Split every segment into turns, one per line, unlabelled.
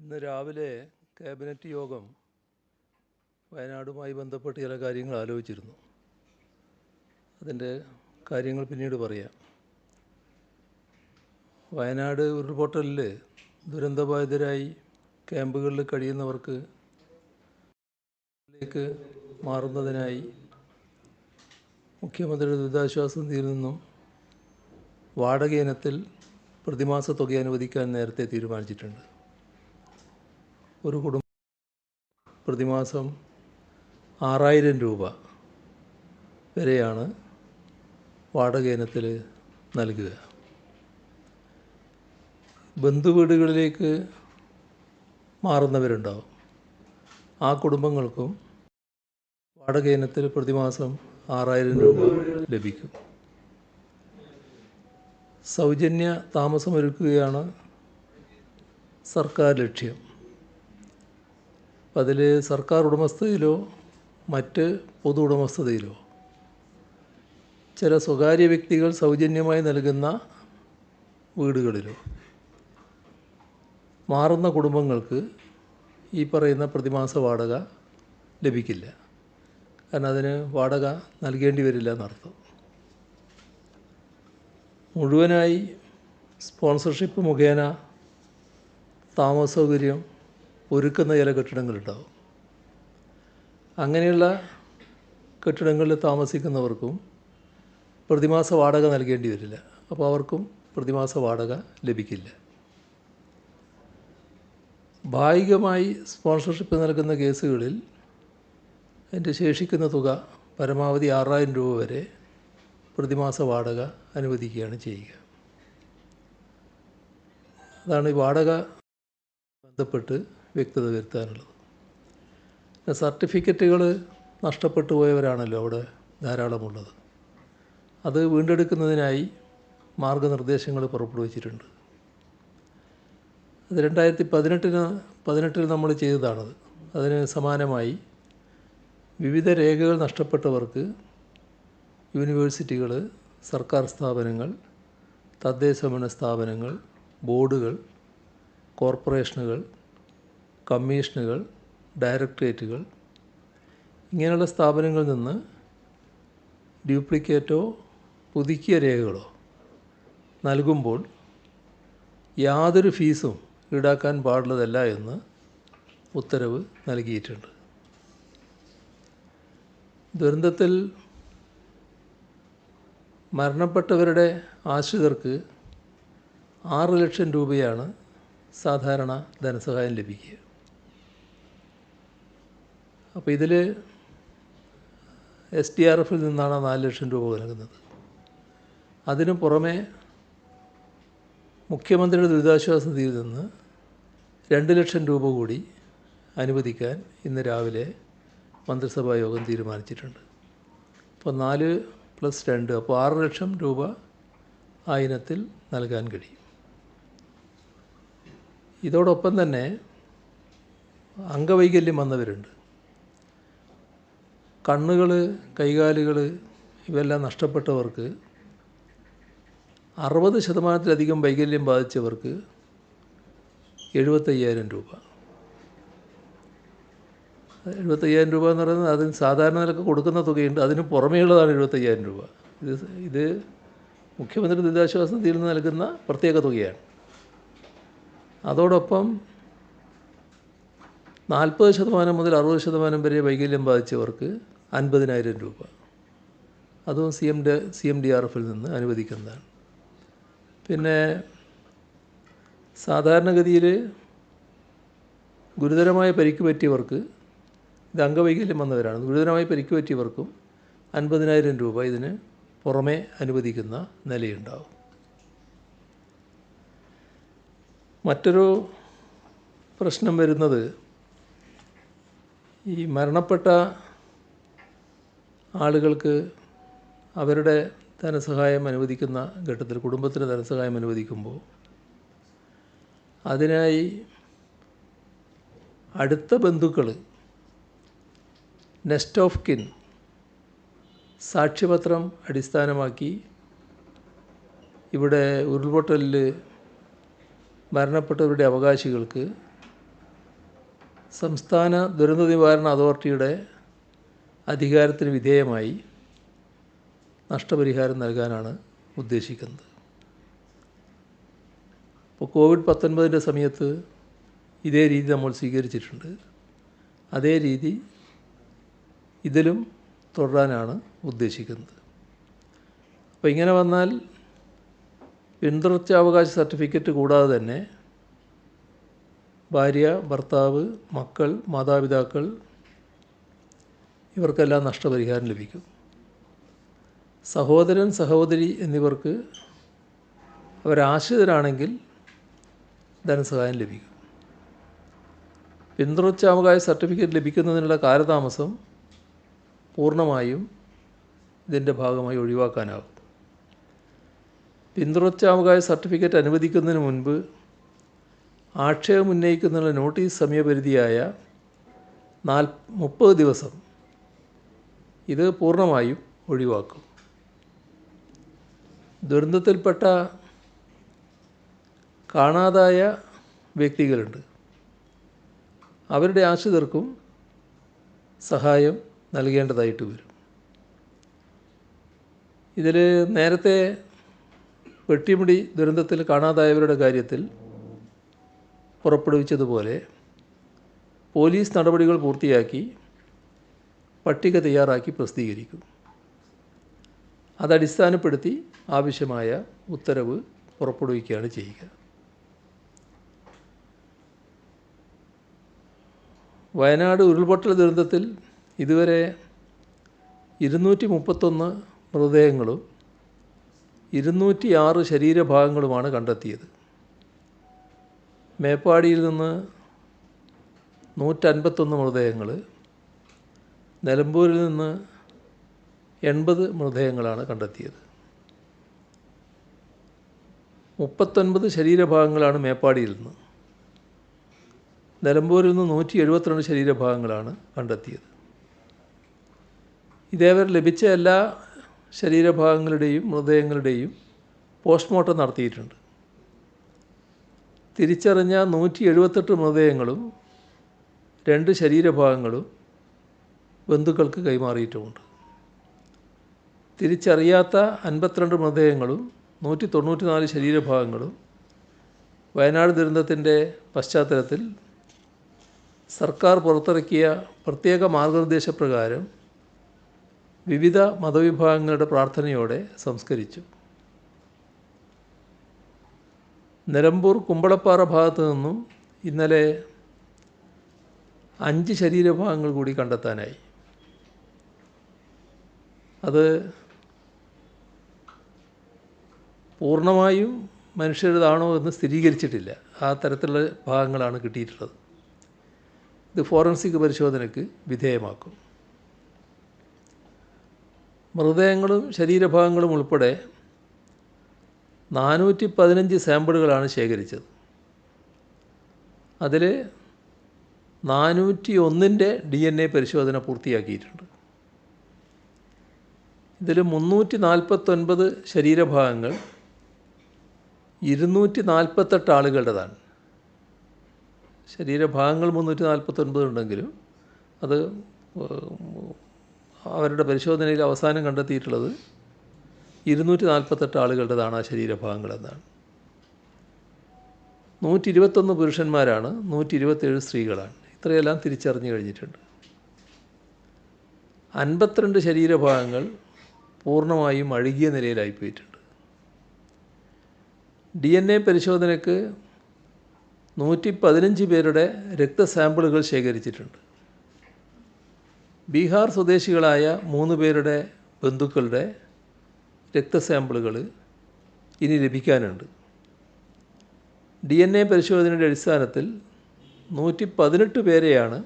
ഇന്ന് രാവിലെ ക്യാബിനറ്റ് യോഗം വയനാടുമായി ബന്ധപ്പെട്ട് ചില കാര്യങ്ങൾ ആലോചിച്ചിരുന്നു. അതിൻ്റെ കാര്യങ്ങൾ പിന്നീട് പറയാം. വയനാട് ഉരുൾപൊട്ടലിൽ ദുരന്തബാധിതരായി ക്യാമ്പുകളിൽ കഴിയുന്നവർക്ക് ലേക്ക് മാറുന്നതിനായി മുഖ്യമന്ത്രിയുടെ ദുരിതാശ്വാസ നിധിയിൽ നിന്നും വാടക ഇനത്തിൽ പ്രതിമാസ തുക അനുവദിക്കാൻ നേരത്തെ തീരുമാനിച്ചിട്ടുണ്ട്. ഒരു കുടുംബം പ്രതിമാസം 6000 രൂപ വരെയാണ് വാടക ഇനത്തിൽ നൽകുക. ബന്ധുവീടുകളിലേക്ക് മാറുന്നവരുണ്ടാവും. ആ കുടുംബങ്ങൾക്കും വാടക ഇനത്തിൽ പ്രതിമാസം 6000 രൂപ ലഭിക്കും. സൗജന്യ താമസമൊരുക്കുകയാണ് സർക്കാർ ലക്ഷ്യം. അതിൽ സർക്കാർ ഉടമസ്ഥതയിലോ മറ്റ് പൊതു ഉടമസ്ഥതയിലോ ചില സ്വകാര്യ വ്യക്തികൾ സൗജന്യമായി നൽകുന്ന വീടുകളിലോ മാറുന്ന കുടുംബങ്ങൾക്ക് ഈ പറയുന്ന പ്രതിമാസ വാടക ലഭിക്കില്ല. കാരണം അതിന് വാടക നൽകേണ്ടി വരില്ല എന്നർത്ഥം. മുഴുവനായി സ്പോൺസർഷിപ്പ് മുഖേന താമസ സൗകര്യം ഒരുക്കുന്ന ചില കെട്ടിടങ്ങളുണ്ടാവും. അങ്ങനെയുള്ള കെട്ടിടങ്ങളിൽ താമസിക്കുന്നവർക്കും പ്രതിമാസ വാടക നൽകേണ്ടി വരില്ല. അപ്പോൾ അവർക്കും പ്രതിമാസ വാടക ലഭിക്കില്ല. ഭാഗികമായി സ്പോൺസർഷിപ്പ് നൽകുന്ന കേസുകളിൽ അതിൻ്റെ ശേഷിക്കുന്ന തുക പരമാവധി 6000 രൂപ വരെ പ്രതിമാസ വാടക അനുവദിക്കുകയാണ് ചെയ്യുക. അതാണ് ഈ വാടക ബന്ധപ്പെട്ട് വ്യക്തത വരുത്താനുള്ളത്. സർട്ടിഫിക്കറ്റുകൾ നഷ്ടപ്പെട്ടു പോയവരാണല്ലോ അവിടെ ധാരാളമുള്ളത്. അത് വീണ്ടെടുക്കുന്നതിനായി മാർഗനിർദ്ദേശങ്ങൾ പുറപ്പെടുവിച്ചിട്ടുണ്ട്. അത് 2018 നമ്മൾ ചെയ്തതാണത്. അതിന് സമാനമായി വിവിധ രേഖകൾ നഷ്ടപ്പെട്ടവർക്ക് യൂണിവേഴ്സിറ്റികൾ, സർക്കാർ സ്ഥാപനങ്ങൾ, തദ്ദേശഭരണ സ്ഥാപനങ്ങൾ, ബോർഡുകൾ, കോർപ്പറേഷനുകൾ, കമ്മീഷനുകൾ, ഡയറക്ടറേറ്റുകൾ ഇങ്ങനെയുള്ള സ്ഥാപനങ്ങളിൽ നിന്ന് ഡ്യൂപ്ലിക്കേറ്റോ പുതുക്കിയ രേഖകളോ നൽകുമ്പോൾ യാതൊരു ഫീസും ഈടാക്കാൻ പാടുള്ളതല്ല എന്ന് ഉത്തരവ് നൽകിയിട്ടുണ്ട്. ദുരന്തത്തിൽ മരണപ്പെട്ടവരുടെ ആശ്രിതർക്ക് 6 ലക്ഷം രൂപയാണ് സാധാരണ ധനസഹായം ലഭിക്കുക. അപ്പോൾ ഇതിൽ SDRFൽ നിന്നാണ് 4 ലക്ഷം രൂപ നൽകുന്നത്. അതിനു പുറമെ മുഖ്യമന്ത്രിയുടെ ദുരിതാശ്വാസ നിധിയിൽ നിന്ന് 2 ലക്ഷം രൂപ കൂടി അനുവദിക്കാൻ ഇന്ന് രാവിലെ മന്ത്രിസഭാ യോഗം തീരുമാനിച്ചിട്ടുണ്ട്. അപ്പോൾ 4 + 2 അപ്പോൾ 6 ലക്ഷം രൂപ ആ ഇനത്തിൽ നൽകാൻ കഴിയും. ഇതോടൊപ്പം തന്നെ അംഗവൈകല്യം വന്നവരുണ്ട്. കണ്ണുകൾ, കൈകാലുകൾ ഇവയെല്ലാം നഷ്ടപ്പെട്ടവർക്ക് 60% വൈകല്യം ബാധിച്ചവർക്ക് 75,000 രൂപ. 75,000 രൂപ എന്ന് പറയുന്നത് അതിന് സാധാരണ നിലക്ക് കൊടുക്കുന്ന തുകയുണ്ട്. അതിന് പുറമേയുള്ളതാണ് 75,000 രൂപ. ഇത് മുഖ്യമന്ത്രി ദുരിതാശ്വാസ നിധിയിൽ നിന്ന് നൽകുന്ന പ്രത്യേക തുകയാണ്. അതോടൊപ്പം 40% മുതൽ 60% വരെ വൈകല്യം ബാധിച്ചവർക്ക് 50,000 രൂപ. അതും CMDRFൽ നിന്ന് അനുവദിക്കുന്നതാണ്. പിന്നെ സാധാരണഗതിയിൽ ഗുരുതരമായ പരിക്ക് പറ്റിയവർക്ക്, ഇത് അംഗവൈകല്യം വന്നവരാണ്, ഗുരുതരമായി പരിക്ക് പറ്റിയവർക്കും 50,000 രൂപ ഇതിന് പുറമെ അനുവദിക്കുന്ന നിലയുണ്ടാവും. മറ്റൊരു പ്രശ്നം വരുന്നത് ഈ മരണപ്പെട്ട ആളുകൾക്ക് അവരുടെ ധനസഹായം അനുവദിക്കുന്ന ഘട്ടത്തിൽ, കുടുംബത്തിന് ധനസഹായം അനുവദിക്കുമ്പോൾ അതിനായി അടുത്ത ബന്ധുക്കൾ, നെക്സ്റ്റ് ഓഫ് കിൻ സാക്ഷ്യപത്രം അടിസ്ഥാനമാക്കി ഇവിടെ ഉരുൾപൊട്ടലിൽ മരണപ്പെട്ടവരുടെ അവകാശികൾക്ക് സംസ്ഥാന ദുരന്ത നിവാരണ അതോറിറ്റിയുടെ അധികാരത്തിന് വിധേയമായി നഷ്ടപരിഹാരം നൽകാനാണ് ഉദ്ദേശിക്കുന്നത്. ഇപ്പോൾ കോവിഡ്-19 സമയത്ത് ഇതേ രീതി നമ്മൾ സ്വീകരിച്ചിട്ടുണ്ട്. അതേ രീതി ഇതിലും തുടരാനാണ് ഉദ്ദേശിക്കുന്നത്. അപ്പോൾ ഇങ്ങനെ വന്നാൽ പിന്തുടർച്ചാവകാശ സർട്ടിഫിക്കറ്റ് കൂടാതെ തന്നെ ഭാര്യ, ഭർത്താവ്, മക്കൾ, മാതാപിതാക്കൾ ഇവർക്കെല്ലാം നഷ്ടപരിഹാരം ലഭിക്കും. സഹോദരൻ, സഹോദരി എന്നിവർക്ക് അവരാശ്രിതരാണെങ്കിൽ ധനസഹായം ലഭിക്കും. പിന്തുടർച്ചാവകാശ സർട്ടിഫിക്കറ്റ് ലഭിക്കുന്നതിനുള്ള കാലതാമസം പൂർണ്ണമായും ഇതിൻ്റെ ഭാഗമായി ഒഴിവാക്കാനാകും. പിന്തുടർച്ചാവകാശ സർട്ടിഫിക്കറ്റ് അനുവദിക്കുന്നതിന് മുൻപ് ആക്ഷേപം ഉന്നയിക്കുന്നതിനുള്ള നോട്ടീസ് സമയപരിധിയായ 30 ദിവസം ഇത് പൂർണ്ണമായും ഒഴിവാക്കും. ദുരന്തത്തിൽപ്പെട്ട കാണാതായ വ്യക്തികളുണ്ട്. അവരുടെ ആശ്രിതർക്കും സഹായം നൽകേണ്ടതായിട്ട് വരും. ഇതിൽ നേരത്തെ വെട്ടിമുടി ദുരന്തത്തിൽ കാണാതായവരുടെ കാര്യത്തിൽ പുറപ്പെടുവിച്ചതുപോലെ പോലീസ് നടപടികൾ പൂർത്തിയാക്കി പട്ടിക തയ്യാറാക്കി പ്രസിദ്ധീകരിക്കും. അതടിസ്ഥാനപ്പെടുത്തി ആവശ്യമായ ഉത്തരവ് പുറപ്പെടുവിക്കുകയാണ് ചെയ്യുക. വയനാട് ഉരുൾപൊട്ടൽ ദുരന്തത്തിൽ ഇതുവരെ 231 മൃതദേഹങ്ങളും 206 ശരീരഭാഗങ്ങളുമാണ് കണ്ടെത്തിയത്. മേപ്പാടിയിൽ നിന്ന് 151 മൃതദേഹങ്ങൾ, നിലമ്പൂരിൽ നിന്ന് 80 മൃതദേഹങ്ങളാണ് കണ്ടെത്തിയത്. 39 ശരീരഭാഗങ്ങളാണ് മേപ്പാടിയിൽ നിന്ന്. നിലമ്പൂരിൽ നിന്ന് 172 ശരീരഭാഗങ്ങളാണ് കണ്ടെത്തിയത്. ഇതേവരെ ലഭിച്ച എല്ലാ ശരീരഭാഗങ്ങളുടെയും മൃതദേഹങ്ങളുടെയും പോസ്റ്റ്മോർട്ടം നടത്തിയിട്ടുണ്ട്. തിരിച്ചറിഞ്ഞ 178 മൃതദേഹങ്ങളും 2 ശരീരഭാഗങ്ങളും ബന്ധുക്കൾക്ക് കൈമാറിയിട്ടുമുണ്ട്. തിരിച്ചറിയാത്ത 52 മൃതദേഹങ്ങളും 194 ശരീരഭാഗങ്ങളും വയനാട് ദുരന്തത്തിൻ്റെ പശ്ചാത്തലത്തിൽ സർക്കാർ പുറത്തിറക്കിയ പ്രത്യേക മാർഗനിർദ്ദേശപ്രകാരം വിവിധ മതവിഭാഗങ്ങളുടെ പ്രാർത്ഥനയോടെ സംസ്കരിച്ചു. നിലമ്പൂർ കുമ്പളപ്പാറ ഭാഗത്തു നിന്നും ഇന്നലെ 5 ശരീരഭാഗങ്ങൾ കൂടി കണ്ടെത്താനായി. അത് പൂർണ്ണമായും മനുഷ്യരുടേതാണോ എന്ന് സ്ഥിരീകരിച്ചിട്ടില്ല. ആ തരത്തിലുള്ള ഭാഗങ്ങളാണ് കിട്ടിയിട്ടുള്ളത്. ഇത് ഫോറൻസിക് പരിശോധനയ്ക്ക് വിധേയമാക്കും. മൃതദേഹങ്ങളും ശരീരഭാഗങ്ങളും ഉൾപ്പെടെ 415 സാമ്പിളുകളാണ് ശേഖരിച്ചത്. അതിൽ 401ൻ്റെ DNA പരിശോധന പൂർത്തിയാക്കിയിട്ടുണ്ട്. ഇതിൽ 349 ശരീരഭാഗങ്ങൾ 248 ആളുകളുടേതാണ്. ശരീരഭാഗങ്ങൾ 349 ഉണ്ടെങ്കിലും അത് അവരുടെ പരിശോധനയിൽ അവസാനം കണ്ടെത്തിയിട്ടുള്ളത് 248 ആളുകളുടേതാണ് ആ ശരീരഭാഗങ്ങളെന്നാണ്. 121 പുരുഷന്മാരാണ്, 127 സ്ത്രീകളാണ്. ഇത്രയെല്ലാം തിരിച്ചറിഞ്ഞു കഴിഞ്ഞിട്ടുണ്ട്. 52 ശരീരഭാഗങ്ങൾ പൂർണ്ണമായും അഴുകിയ നിലയിലായിപ്പോയിട്ടുണ്ട്. DNA പരിശോധനയ്ക്ക് 115 പേരുടെ രക്തസാമ്പിളുകൾ ശേഖരിച്ചിട്ടുണ്ട്. ബീഹാർ സ്വദേശികളായ 3 പേരുടെ ബന്ധുക്കളുടെ രക്തസാമ്പിളുകൾ ഇനി ലഭിക്കാനുണ്ട്. DNA പരിശോധനയുടെ അടിസ്ഥാനത്തിൽ 118 പേരെയാണ്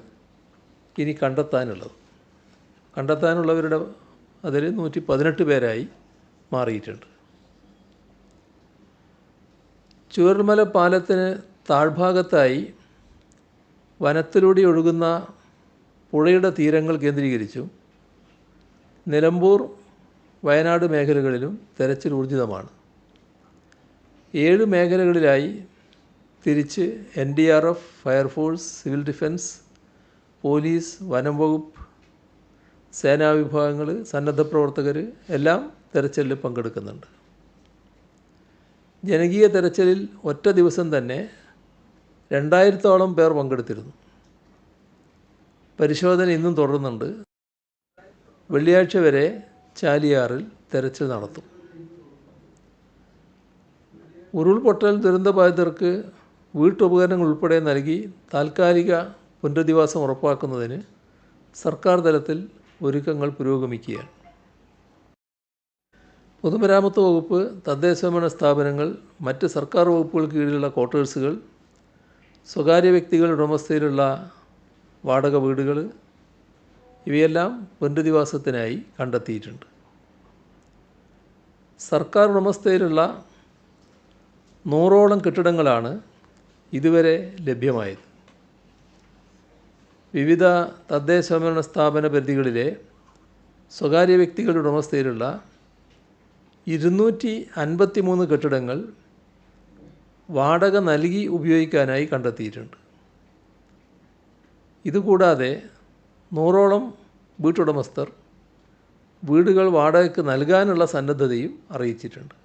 ഇനി കണ്ടെത്താനുള്ളവരുടെ അതിൽ 118 പേരായി മാറിയിട്ടുണ്ട്. ചൂരൽമല പാലത്തിന് താഴ്ഭാഗത്തായി വനത്തിലൂടെ ഒഴുകുന്ന പുഴയുടെ തീരങ്ങൾ കേന്ദ്രീകരിച്ചും നിലമ്പൂർ, വയനാട് മേഖലകളിലും തെരച്ചിൽ ഊർജിതമാണ്. 7 മേഖലകളിലായി തിരിച്ച് NDRF, fire force, civil defence, police, വനം വകുപ്പ്, സേനാ വിഭാഗങ്ങൾ, സന്നദ്ധ പ്രവർത്തകർ എല്ലാം തെരച്ചിലിൽ പങ്കെടുക്കുന്നുണ്ട്. ജനകീയ തെരച്ചിലിൽ ഒറ്റ ദിവസം തന്നെ 2000-ഓളം പേർ പങ്കെടുത്തിരുന്നു. പരിശോധന ഇന്നും തുടരുന്നുണ്ട്. വെള്ളിയാഴ്ച വരെ ചാലിയാറിൽ തെരച്ചിൽ നടത്തും. ഉരുൾപൊട്ടൽ ദുരന്തബാധിതർക്ക് വീട്ടുപകരണങ്ങൾ ഉൾപ്പെടെ നൽകി താൽക്കാലിക പുനരധിവാസം ഉറപ്പാക്കുന്നതിന് സർക്കാർ തലത്തിൽ ഒരുക്കങ്ങൾ പുരോഗമിക്കുകയാണ്. പൊതുമരാമത്ത് വകുപ്പ്, തദ്ദേശഭരണ സ്ഥാപനങ്ങൾ, മറ്റ് സർക്കാർ വകുപ്പുകൾക്ക് കീഴിലുള്ള ക്വാർട്ടേഴ്സുകൾ, സ്വകാര്യ വ്യക്തികളുടെ ഉടമസ്ഥയിലുള്ള വാടക വീടുകൾ ഇവയെല്ലാം പുനരധിവാസത്തിനായി കണ്ടെത്തിയിട്ടുണ്ട്. സർക്കാർ ഉടമസ്ഥയിലുള്ള 100ഓളം കെട്ടിടങ്ങളാണ് ഇതുവരെ ലഭ്യമായത്. വിവിധ തദ്ദേശഭരണ സ്ഥാപന പരിധികളിലെ സ്വകാര്യ വ്യക്തികളുടെ ഉടമസ്ഥയിലുള്ള 253 കെട്ടിടങ്ങൾ വാടക നൽകി ഉപയോഗിക്കാനായി കണ്ടെത്തിയിട്ടുണ്ട്. ഇതുകൂടാതെ 100ഓളം വീട്ടുടമസ്ഥർ വീടുകൾ വാടകയ്ക്ക് നൽകാനുള്ള സന്നദ്ധതയും അറിയിച്ചിട്ടുണ്ട്.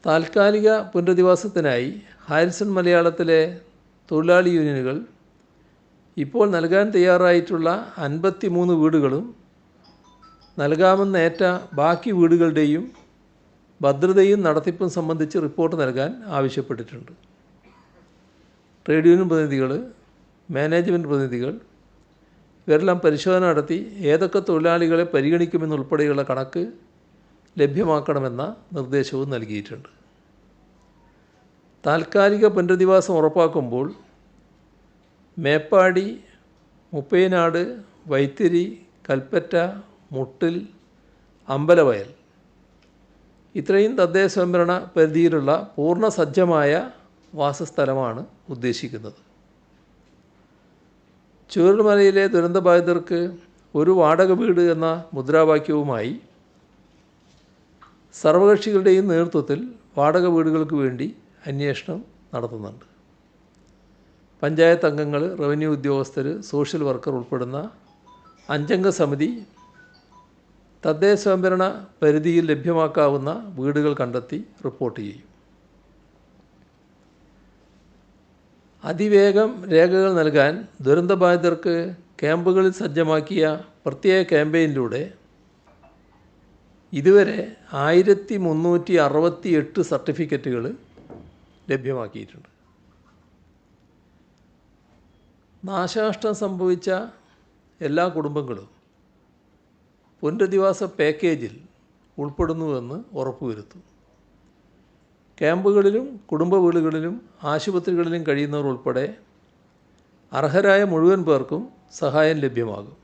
താൽക്കാലിക പുനരധിവാസത്തിനായി ഹാരിസൺ മലയാളത്തിലെ തൊഴിലാളി യൂണിയനുകൾ ഇപ്പോൾ നൽകാൻ തയ്യാറായിട്ടുള്ള 53 വീടുകളും നൽകാമെന്നേറ്റ ബാക്കി വീടുകളുടെയും ഭദ്രതയും നടത്തിപ്പും സംബന്ധിച്ച് റിപ്പോർട്ട് നൽകാൻ ആവശ്യപ്പെട്ടിട്ടുണ്ട്. ട്രേഡ് യൂണിയൻ പ്രതിനിധികൾ, മാനേജ്മെൻറ്റ് പ്രതിനിധികൾ ഇവരെല്ലാം പരിശോധന നടത്തി ഏതൊക്കെ തൊഴിലാളികളെ പരിഗണിക്കുമെന്നുൾപ്പെടെയുള്ള കണക്ക് ലഭ്യമാക്കണമെന്ന നിർദ്ദേശവും നൽകിയിട്ടുണ്ട്. താൽക്കാലിക പുനരധിവാസം ഉറപ്പാക്കുമ്പോൾ മേപ്പാടി, മുപ്പൈനാട്, വൈത്തിരി, കൽപ്പറ്റ, മുട്ടിൽ, അമ്പലവയൽ ഇത്രയും തദ്ദേശഭരണ പരിധിയിലുള്ള പൂർണ്ണസജ്ജമായ വാസസ്ഥലമാണ് ഉദ്ദേശിക്കുന്നത്. ചൂരൽമലയിലെ ദുരന്തബാധിതർക്ക് ഒരു വാടക വീട് എന്ന മുദ്രാവാക്യവുമായി സർവകക്ഷികളുടെയും നേതൃത്വത്തിൽ വാടക വീടുകൾക്ക് വേണ്ടി അന്വേഷണം നടത്തുന്നുണ്ട്. പഞ്ചായത്ത് അംഗങ്ങൾ, റവന്യൂ ഉദ്യോഗസ്ഥർ, സോഷ്യൽ വർക്കർ ഉൾപ്പെടുന്ന 5-അംഗ സമിതി തദ്ദേശഭരണ പരിധിയിൽ ലഭ്യമാക്കാവുന്ന വീടുകൾ കണ്ടെത്തി റിപ്പോർട്ട് ചെയ്യും. അതിവേഗം രേഖകൾ നൽകാൻ ദുരന്തബാധിതർക്ക് ക്യാമ്പുകളിൽ സജ്ജമാക്കിയ പ്രത്യേക ക്യാമ്പയിനിലൂടെ ഇതുവരെ 1368 സർട്ടിഫിക്കറ്റുകൾ ലഭ്യമാക്കിയിട്ടുണ്ട്. നാശനഷ്ടം സംഭവിച്ച എല്ലാ കുടുംബങ്ങളും പുനരധിവാസ പാക്കേജിൽ ഉൾപ്പെടുന്നുവെന്ന് ഉറപ്പുവരുത്തും. ക്യാമ്പുകളിലും കുടുംബ വീടുകളിലും ആശുപത്രികളിലും കഴിയുന്നവർ ഉൾപ്പെടെ അർഹരായ മുഴുവൻ പേർക്കും സഹായം ലഭ്യമാകും.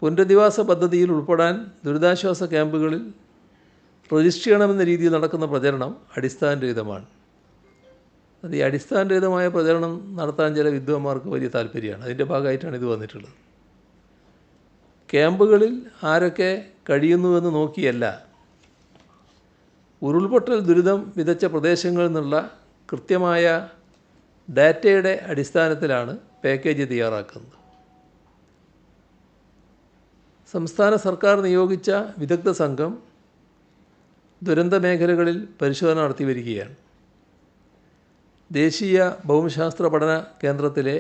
പുനരധിവാസ പദ്ധതിയിൽ ഉൾപ്പെടാൻ ദുരിതാശ്വാസ ക്യാമ്പുകളിൽ രജിസ്റ്റർ ചെയ്യണമെന്ന രീതിയിൽ നടക്കുന്ന പ്രചരണം അടിസ്ഥാനരഹിതമാണ്. അത് ഈ അടിസ്ഥാനരഹിതമായ പ്രചരണം നടത്താൻ ചില വിദ്വാന്മാർക്ക് വലിയ താല്പര്യമാണ്. അതിൻ്റെ ഭാഗമായിട്ടാണ് ഇത് വന്നിട്ടുള്ളത്. ക്യാമ്പുകളിൽ ആരൊക്കെ കഴിയുന്നുവെന്ന് നോക്കിയല്ല, ഉരുൾപൊട്ടൽ ദുരിതം വിതച്ച പ്രദേശങ്ങളിൽ നിന്നുള്ള കൃത്യമായ ഡാറ്റയുടെ അടിസ്ഥാനത്തിലാണ് പാക്കേജ് തയ്യാറാക്കുന്നത്. സംസ്ഥാന സർക്കാർ നിയോഗിച്ച വിദഗ്ധ സംഘം ദുരന്ത മേഖലകളിൽ പരിശോധന നടത്തി വരികയാണ്. ദേശീയ ഭൗമശാസ്ത്ര പഠന കേന്ദ്രത്തിലെ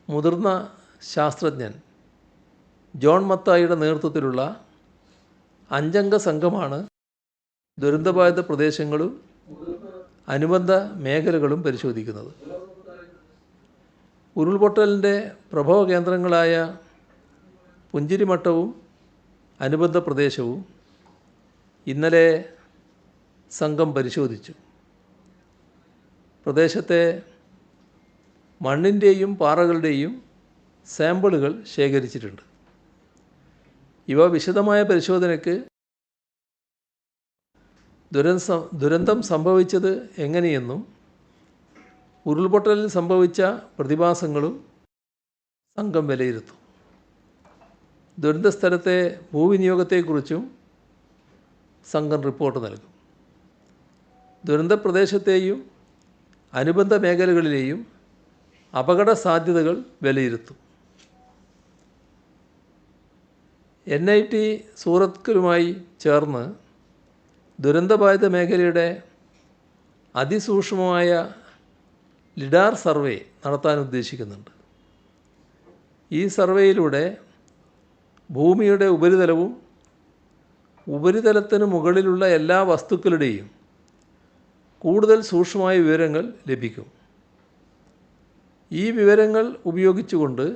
മുതിർന്ന ശാസ്ത്രജ്ഞൻ ജോൺ മത്തായിയുടെ നേതൃത്വത്തിലുള്ള 5-അംഗ സംഘമാണ് ദുരന്തബാധിത പ്രദേശങ്ങളും അനുബന്ധ മേഖലകളും പരിശോധിക്കുന്നത്. ഉരുൾപൊട്ടലിൻ്റെ പ്രഭവ കേന്ദ്രങ്ങളായ പുഞ്ചിരിമട്ടവും അനുബന്ധ പ്രദേശവും ഇന്നലെ സംഘം പരിശോധിച്ചു. പ്രദേശത്തെ മണ്ണിൻ്റെയും പാറകളുടെയും സാമ്പിളുകൾ ശേഖരിച്ചിട്ടുണ്ട്. ഇവ വിശദമായ പരിശോധനയ്ക്ക് ദുരന്തം സംഭവിച്ചത് എങ്ങനെയെന്നും ഉരുൾപൊട്ടലിൽ സംഭവിച്ച പ്രതിഭാസങ്ങളും സംഘം വിലയിരുത്തും. ദുരന്തസ്ഥലത്തെ ഭൂവിനിയോഗത്തെക്കുറിച്ചും സംഘം റിപ്പോർട്ട് നൽകും. ദുരന്തപ്രദേശത്തെയും അനുബന്ധ മേഖലകളിലെയും അപകട സാധ്യതകൾ വിലയിരുത്തും. NIT സൂറത്തുമായി ചേർന്ന് ദുരന്തബാധിത മേഖലയുടെ അതിസൂക്ഷ്മമായ ലിഡാർ സർവേ നടത്താൻ ഉദ്ദേശിക്കുന്നുണ്ട്. ഈ സർവേയിലൂടെ ഭൂമിയുടെ ഉപരിതലവും ഉപരിതലത്തിന് മുകളിലുള്ള എല്ലാ വസ്തുക്കളുടെയും കൂടുതൽ സൂക്ഷ്മമായ വിവരങ്ങൾ ലഭിക്കും. ഈ വിവരങ്ങൾ ഉപയോഗിച്ചുകൊണ്ട്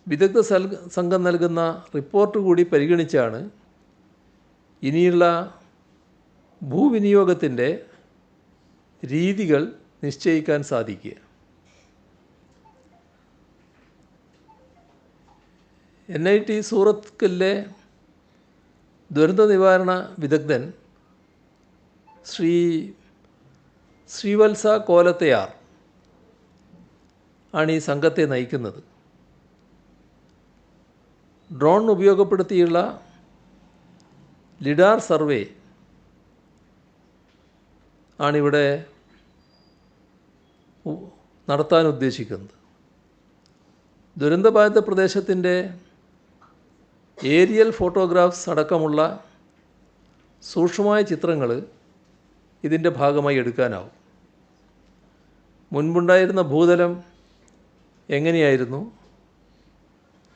വിദഗ്ധ സംഘം നൽകുന്ന റിപ്പോർട്ട് കൂടി പരിഗണിച്ചാണ് ഇനിയുള്ള ഭൂവിനിയോഗത്തിൻ്റെ രീതികൾ നിശ്ചയിക്കാൻ സാധിക്കുക. NIT സൂറത്തിലെ ദുരന്ത നിവാരണ വിദഗ്ധൻ ശ്രീവത്സ കോലത്തയാർ ആണ് ഈ സംഘത്തെ നയിക്കുന്നത്. ഡ്രോൺ ഉപയോഗപ്പെടുത്തിയുള്ള ലിഡാർ സർവേ ആണിവിടെ നടത്താൻ ഉദ്ദേശിക്കുന്നത്. ദുരന്തബാധിത പ്രദേശത്തിൻ്റെ ഏരിയൽ ഫോട്ടോഗ്രാഫ്സ് അടക്കമുള്ള സൂക്ഷ്മമായ ചിത്രങ്ങൾ ഇതിൻ്റെ ഭാഗമായി എടുക്കാനാവും. മുൻപുണ്ടായിരുന്ന ഭൂതലം എങ്ങനെയായിരുന്നു,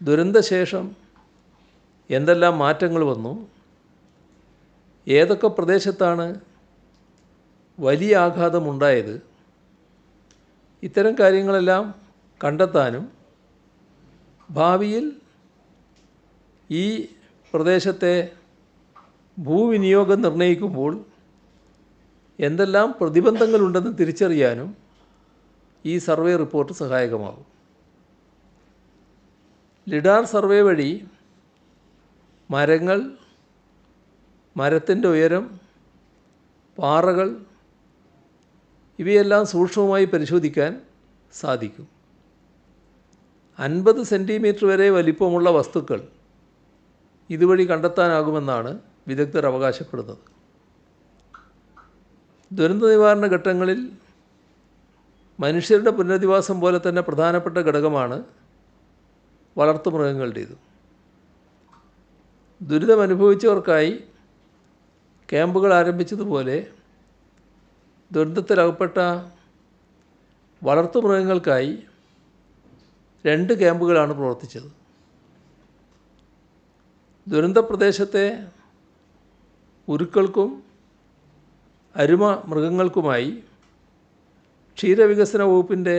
ദുരന്തശേഷം എന്തെല്ലാം മാറ്റങ്ങൾ വന്നു, ഏതൊക്കെ പ്രദേശത്താണ് വലിയ ആഘാതമുണ്ടായത്, ഇത്തരം കാര്യങ്ങളെല്ലാം കണ്ടെത്താനും ഭാവിയിൽ ഈ പ്രദേശത്തെ ഭൂവിനിയോഗം നിർണ്ണയിക്കുമ്പോൾ എന്തെല്ലാം പ്രതിബന്ധങ്ങളുണ്ടെന്ന് തിരിച്ചറിയാനും ഈ സർവേ റിപ്പോർട്ട് സഹായകമാകും. ലിഡാർ സർവേ വഴി മരങ്ങൾ, മരത്തിൻ്റെ ഉയരം, പാറകൾ ഇവയെല്ലാം സൂക്ഷ്മമായി പരിശോധിക്കാൻ സാധിക്കും. 50 സെൻറ്റിമീറ്റർ വരെ വലിപ്പമുള്ള വസ്തുക്കൾ ഇതുവഴി കണ്ടെത്താനാകുമെന്നാണ് വിദഗ്ധർ അവകാശപ്പെടുന്നത്. ദുരന്ത നിവാരണ ഘട്ടങ്ങളിൽ മനുഷ്യരുടെ പുനരധിവാസം പോലെ തന്നെ പ്രധാനപ്പെട്ട ഘടകമാണ് വളർത്തുമൃഗങ്ങളുടേത്. ദുരിതമനുഭവിച്ചവർക്കായി ക്യാമ്പുകൾ ആരംഭിച്ചതുപോലെ ദുരന്തത്തിലകപ്പെട്ട വളർത്തുമൃഗങ്ങൾക്കായി 2 ക്യാമ്പുകളാണ് പ്രവർത്തിച്ചത്. ദുരന്ത പ്രദേശത്തെ ഉരുക്കൾക്കും അരുമ മൃഗങ്ങൾക്കുമായി ക്ഷീരവികസന വകുപ്പിൻ്റെ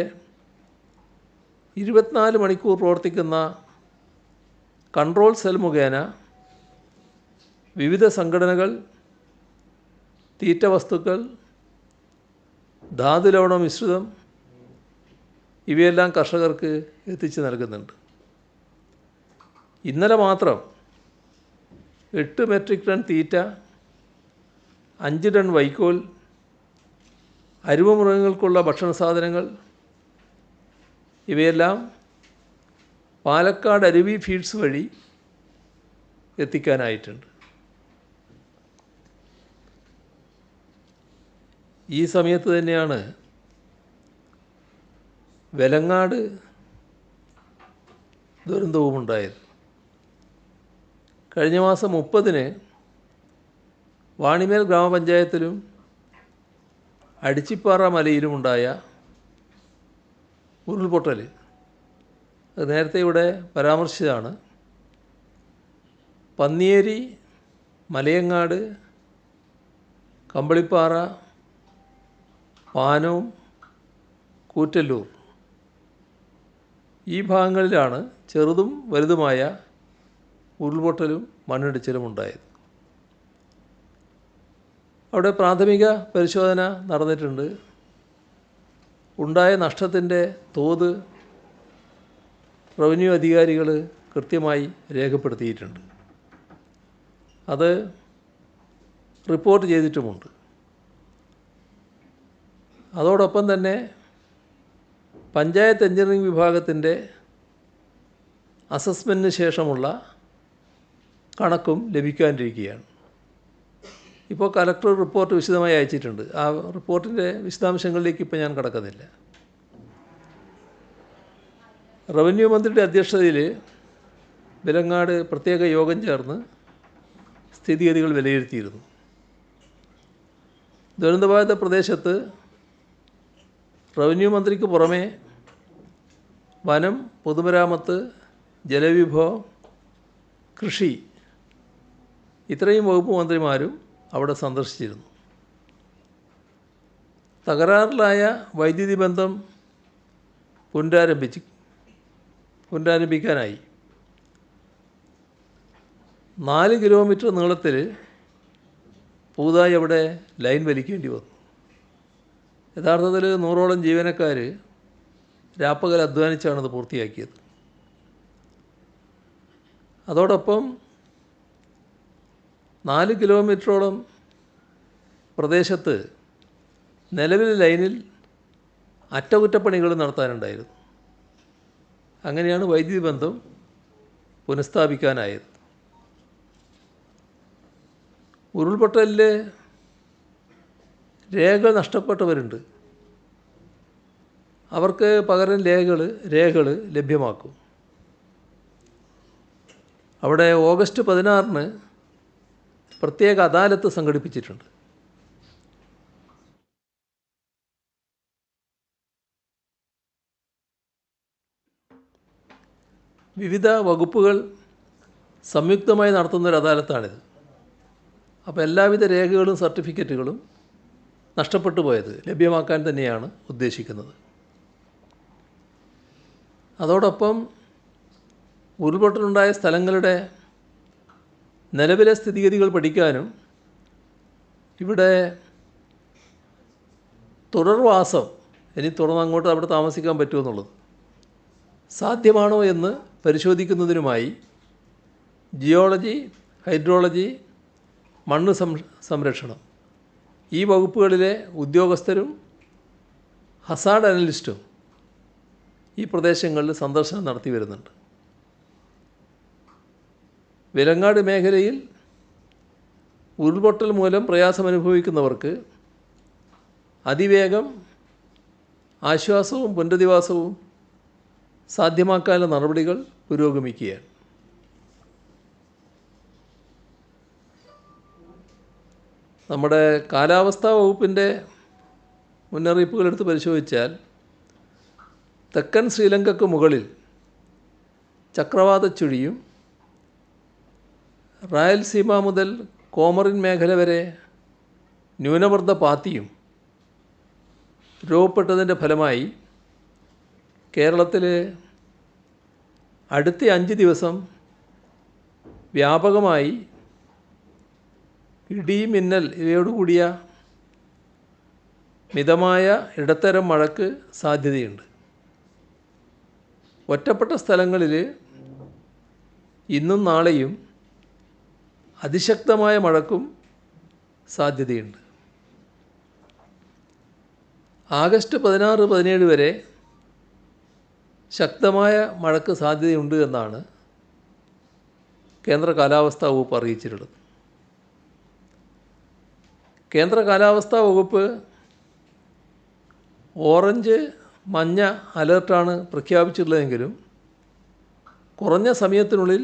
24 മണിക്കൂർ പ്രവർത്തിക്കുന്ന കൺട്രോൾ സെൽ മുഖേന വിവിധ സംഘടനകൾ തീറ്റ വസ്തുക്കൾ, ധാതുലവണ മിശ്രിതം ഇവയെല്ലാം കർഷകർക്ക് എത്തിച്ചു നൽകുന്നുണ്ട്. ഇന്നലെ മാത്രം 8 മെട്രിക് ടൺ തീറ്റ, 5 ടൺ വൈക്കോൽ, അരുമമൃഗങ്ങൾക്കുള്ള ഭക്ഷണ സാധനങ്ങൾ ഇവയെല്ലാം പാലക്കാട് അരുവി ഫീഡ്സ് വഴി എത്തിക്കാനായിട്ടുണ്ട്. ഈ സമയത്ത് തന്നെയാണ് വെലങ്ങാട് ദുരന്തവുമുണ്ടായത്. കഴിഞ്ഞ മാസം 30-ന് വാണിമേൽ ഗ്രാമപഞ്ചായത്തിലും അടിച്ചിപ്പാറ മലയിലുമുണ്ടായ ഉരുൾപൊട്ടൽ അത് നേരത്തെ ഇവിടെ പരാമർശിച്ചതാണ്. പന്നിയേരി, മലയങ്ങാട്, കമ്പളിപ്പാറ, പാനവും, കൂറ്റല്ലൂർ ഈ ഭാഗങ്ങളിലാണ് ചെറുതും വലുതുമായ ഉരുൾപൊട്ടലും മണ്ണിടിച്ചിലും ഉണ്ടായത്. അവിടെ പ്രാഥമിക പരിശോധന നടന്നിട്ടുണ്ട്. ഉണ്ടായ നഷ്ടത്തിൻ്റെ തോത് റവന്യൂ അധികാരികൾ കൃത്യമായി രേഖപ്പെടുത്തിയിട്ടുണ്ട്. അത് റിപ്പോർട്ട് ചെയ്തിട്ടുമുണ്ട്. അതോടൊപ്പം തന്നെ പഞ്ചായത്ത് എഞ്ചിനീയറിംഗ് വിഭാഗത്തിൻ്റെ അസസ്മെൻറ്റിന് ശേഷമുള്ള കണക്കും ലഭിക്കാനിരിക്കുകയാണ്. ഇപ്പോൾ കലക്ടർ റിപ്പോർട്ട് വിശദമായി അയച്ചിട്ടുണ്ട്. ആ റിപ്പോർട്ടിൻ്റെ വിശദാംശങ്ങളിലേക്ക് ഇപ്പോൾ ഞാൻ കടക്കുന്നില്ല. റവന്യൂ മന്ത്രിയുടെ അധ്യക്ഷതയിൽ വിലങ്ങാട് പ്രത്യേക യോഗം ചേർന്ന് സ്ഥിതിഗതികൾ വിലയിരുത്തിയിരുന്നു. ദുരന്തബാധിത പ്രദേശത്ത് റവന്യൂ മന്ത്രിക്ക് പുറമെ വനം, പൊതുമരാമത്ത്, ജലവിഭവം, കൃഷി ഇത്രയും വകുപ്പ് മന്ത്രിമാരും അവിടെ സന്ദർശിച്ചിരുന്നു. തകരാറിലായ വൈദ്യുതി ബന്ധം പുനരാരംഭിക്കാനായി 4 കിലോമീറ്റർ നീളത്തിൽ പുതുതായി അവിടെ ലൈൻ വലിക്കേണ്ടി വന്നു. യഥാർത്ഥത്തിൽ 100ഓളം ജീവനക്കാർ രാപ്പകൽ അധ്വാനിച്ചാണത് പൂർത്തിയാക്കിയത്. അതോടൊപ്പം 4 കിലോമീറ്ററോളം പ്രദേശത്ത് നിലവിലെ ലൈനിൽ അറ്റകുറ്റപ്പണികൾ നടത്താനുണ്ടായിരുന്നു. അങ്ങനെയാണ് വൈദ്യുതി ബന്ധം പുനഃസ്ഥാപിക്കാനായത്. ഉരുൾപൊട്ടലിൽ രേഖകൾ നഷ്ടപ്പെട്ടവരുണ്ട്. അവർക്ക് പകരം രേഖകൾ ലഭ്യമാക്കും. അവിടെ ഓഗസ്റ്റ് 16 പ്രത്യേക അദാലത്ത് സംഘടിപ്പിച്ചിട്ടുണ്ട്. വിവിധ വകുപ്പുകൾ സംയുക്തമായി നടത്തുന്നൊരു അദാലത്താണിത്. അപ്പോൾ എല്ലാവിധ രേഖകളും സർട്ടിഫിക്കറ്റുകളും നഷ്ടപ്പെട്ടു പോയത് ലഭ്യമാക്കാൻ തന്നെയാണ് ഉദ്ദേശിക്കുന്നത്. അതോടൊപ്പം ഉരുൾപൊട്ടലുണ്ടായ സ്ഥലങ്ങളുടെ നിലവിലെ സ്ഥിതിഗതികൾ പഠിക്കാനും ഇവിടെ തുടർവാസം ഇനി തുടർന്നങ്ങോട്ട് അവിടെ താമസിക്കാൻ പറ്റുമെന്നുള്ളത് സാധ്യമാണോ എന്ന് പരിശോധിക്കുന്നതിനുമായി ജിയോളജി, ഹൈഡ്രോളജി, മണ്ണ് സംരക്ഷണം ഈ വകുപ്പുകളിലെ ഉദ്യോഗസ്ഥരും ഹസാർഡ് അനലിസ്റ്റും ഈ പ്രദേശങ്ങളിൽ സന്ദർശനം നടത്തി വരുന്നുണ്ട്. വിലങ്ങാട് മേഖലയിൽ ഉരുൾപൊട്ടൽ മൂലം പ്രയാസമനുഭവിക്കുന്നവർക്ക് അതിവേഗം ആശ്വാസവും പുനരധിവാസവും സാധ്യമാക്കാനുള്ള നടപടികൾ പുരോഗമിക്കുകയാണ്. നമ്മുടെ കാലാവസ്ഥാ വകുപ്പിൻ്റെ മുന്നറിയിപ്പുകൾ എടുത്ത് പരിശോധിച്ചാൽ തെക്കൻ ശ്രീലങ്കയ്ക്ക് മുകളിൽ ചക്രവാത ചുഴിയും റായൽസീമ മുതൽ കോമറിൻ മേഖല വരെ ന്യൂനമർദ്ദ പാത്തിയും രൂപപ്പെട്ടതിൻ്റെ ഫലമായി കേരളത്തിൽ അടുത്ത 5 ദിവസം വ്യാപകമായി ഇടി, മിന്നൽ ഇവയോടുകൂടിയ മിതമായ ഇടത്തരം മഴയ്ക്ക് സാധ്യതയുണ്ട്. ഒറ്റപ്പെട്ട സ്ഥലങ്ങളിൽ ഇന്നും നാളെയും അതിശക്തമായ മഴയ്ക്കും സാധ്യതയുണ്ട്. ആഗസ്റ്റ് 16, 17 വരെ ശക്തമായ മഴയ്ക്ക് സാധ്യതയുണ്ട് എന്നാണ് കേന്ദ്ര കാലാവസ്ഥാ വകുപ്പ് അറിയിച്ചിട്ടുള്ളത്. കേന്ദ്ര കാലാവസ്ഥാ വകുപ്പ് ഓറഞ്ച്, മഞ്ഞ അലേർട്ടാണ് പ്രഖ്യാപിച്ചിട്ടുള്ളതെങ്കിലും കുറഞ്ഞ സമയത്തിനുള്ളിൽ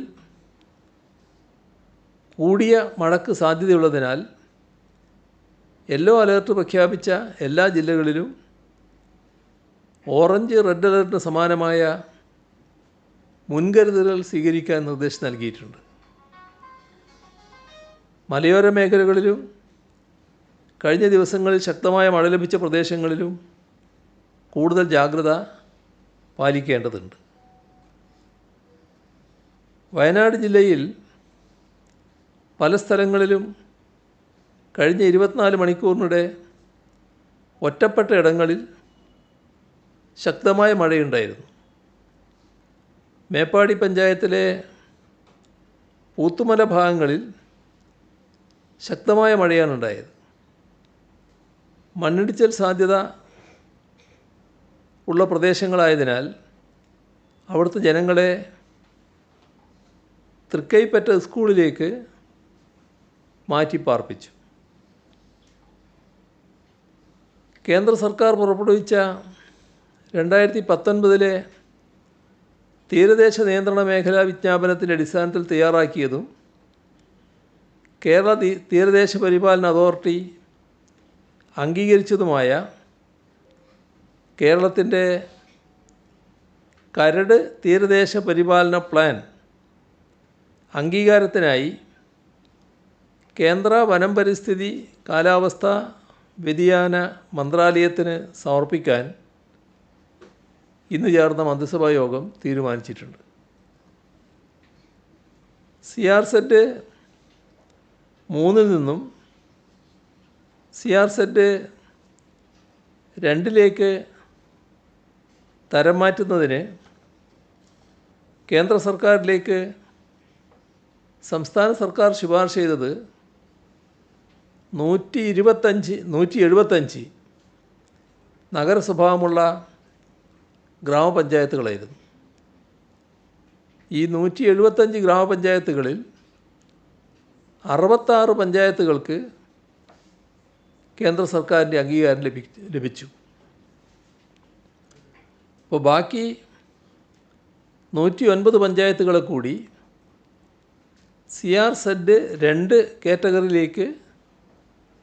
കൂടിയ മഴയ്ക്ക് സാധ്യതയുള്ളതിനാൽ യെല്ലോ അലേർട്ട് പ്രഖ്യാപിച്ച എല്ലാ ജില്ലകളിലും ഓറഞ്ച്, റെഡ് അലേർട്ടിന് സമാനമായ മുൻകരുതലുകൾ സ്വീകരിക്കാൻ നിർദ്ദേശം നൽകിയിട്ടുണ്ട്. മലയോര മേഖലകളിലും കഴിഞ്ഞ ദിവസങ്ങളിൽ ശക്തമായ മഴ ലഭിച്ച പ്രദേശങ്ങളിലും കൂടുതൽ ജാഗ്രത പാലിക്കേണ്ടതുണ്ട്. വയനാട് ജില്ലയിൽ പല സ്ഥലങ്ങളിലും കഴിഞ്ഞ 24 മണിക്കൂറിനിടെ ഒറ്റപ്പെട്ട ഇടങ്ങളിൽ ശക്തമായ മഴയുണ്ടായിരുന്നു. മേപ്പാടി പഞ്ചായത്തിലെ പൂത്തുമല ഭാഗങ്ങളിൽ ശക്തമായ മഴയാണ് ഉണ്ടായത്. മണ്ണിടിച്ചിൽ സാധ്യത ഉള്ള പ്രദേശങ്ങളായതിനാൽ അവിടുത്തെ ജനങ്ങളെ തൃക്കൈപ്പറ്റ സ്കൂളിലേക്ക് മാറ്റിപ്പാർപ്പിച്ചു. കേന്ദ്ര സർക്കാർ പുറപ്പെടുവിച്ച 2019 തീരദേശ നിയന്ത്രണ മേഖലാ വിജ്ഞാപനത്തിൻ്റെ അടിസ്ഥാനത്തിൽ തയ്യാറാക്കിയതും കേരള തീരദേശ പരിപാലന അതോറിറ്റി അംഗീകരിച്ചതുമായ കേരളത്തിൻ്റെ കരട് തീരദേശ പരിപാലന പ്ലാൻ അംഗീകാരത്തിനായി കേന്ദ്ര വനം പരിസ്ഥിതി കാലാവസ്ഥ വ്യതിയാന മന്ത്രാലയത്തിന് സമർപ്പിക്കാൻ ഇന്ന് ചേർന്ന മന്ത്രിസഭാ യോഗം തീരുമാനിച്ചിട്ടുണ്ട്. CRZ 3 നിന്നും CRZ 2 തരം മാറ്റുന്നതിന് കേന്ദ്ര സർക്കാരിലേക്ക് സംസ്ഥാന സർക്കാർ ശുപാർശ ചെയ്തത് 175 നഗരസ്വഭാവമുള്ള ഗ്രാമപഞ്ചായത്തുകളായിരുന്നു. ഈ 175 ഗ്രാമപഞ്ചായത്തുകളിൽ 66 പഞ്ചായത്തുകൾക്ക് കേന്ദ്ര സർക്കാരിൻ്റെ അംഗീകാരം ലഭിച്ചു. അപ്പോൾ ബാക്കി 109 പഞ്ചായത്തുകളെ കൂടി CRZ 2 കാറ്റഗറിയിലേക്ക്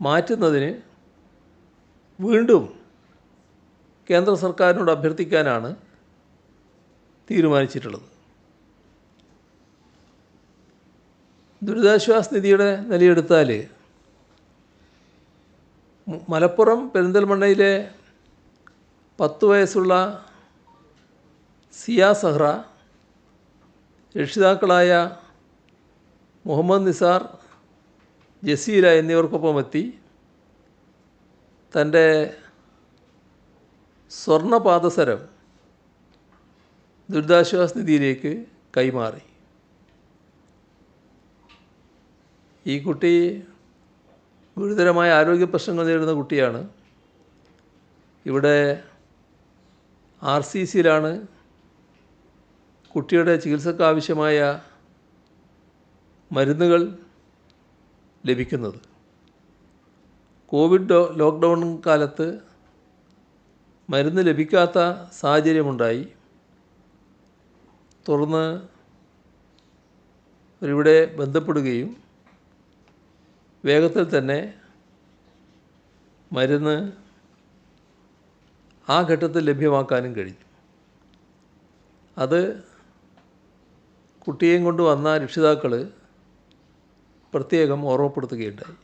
മാറ്റുന്നതിന് വീണ്ടും കേന്ദ്ര സർക്കാരിനോട് അഭ്യർത്ഥിക്കാനാണ് തീരുമാനിച്ചിട്ടുള്ളത്. ദുരിതാശ്വാസ നിധിയുടെ നിലയെടുത്താൽ മലപ്പുറം പെരിന്തൽമണ്ണയിലെ 10 വയസ്സുള്ള സിയ സഹ്റ രക്ഷിതാക്കളായ മുഹമ്മദ് നിസാർ, ജസീല എന്നിവർക്കൊപ്പമെത്തി തൻ്റെ സ്വർണ്ണപാദസരം ദുരിതാശ്വാസ നിധിയിലേക്ക് കൈമാറി. ഈ കുട്ടി ഗുരുതരമായ ആരോഗ്യ പ്രശ്നങ്ങൾ നേരിടുന്ന കുട്ടിയാണ്. ഇവിടെ RCCയിലാണ് കുട്ടിയുടെ ചികിത്സയ്ക്ക് ആവശ്യമായ മരുന്നുകൾ ലഭിക്കുന്നത്. കോവിഡ് ലോക്ക്ഡൗൺ കാലത്ത് മരുന്ന് ലഭിക്കാത്ത സാഹചര്യമുണ്ടായി. തുടർന്ന് ഇവിടെ ബന്ധപ്പെടുകയും വേഗത്തിൽ തന്നെ മരുന്ന് ആ ഘട്ടത്തിൽ ലഭ്യമാക്കാനും കഴിഞ്ഞു. അത് കുട്ടിയെയും കൊണ്ട് വന്ന രക്ഷിതാക്കൾ പ്രത്യേകം ഓർമ്മപ്പെടുത്തുകയുണ്ടായി.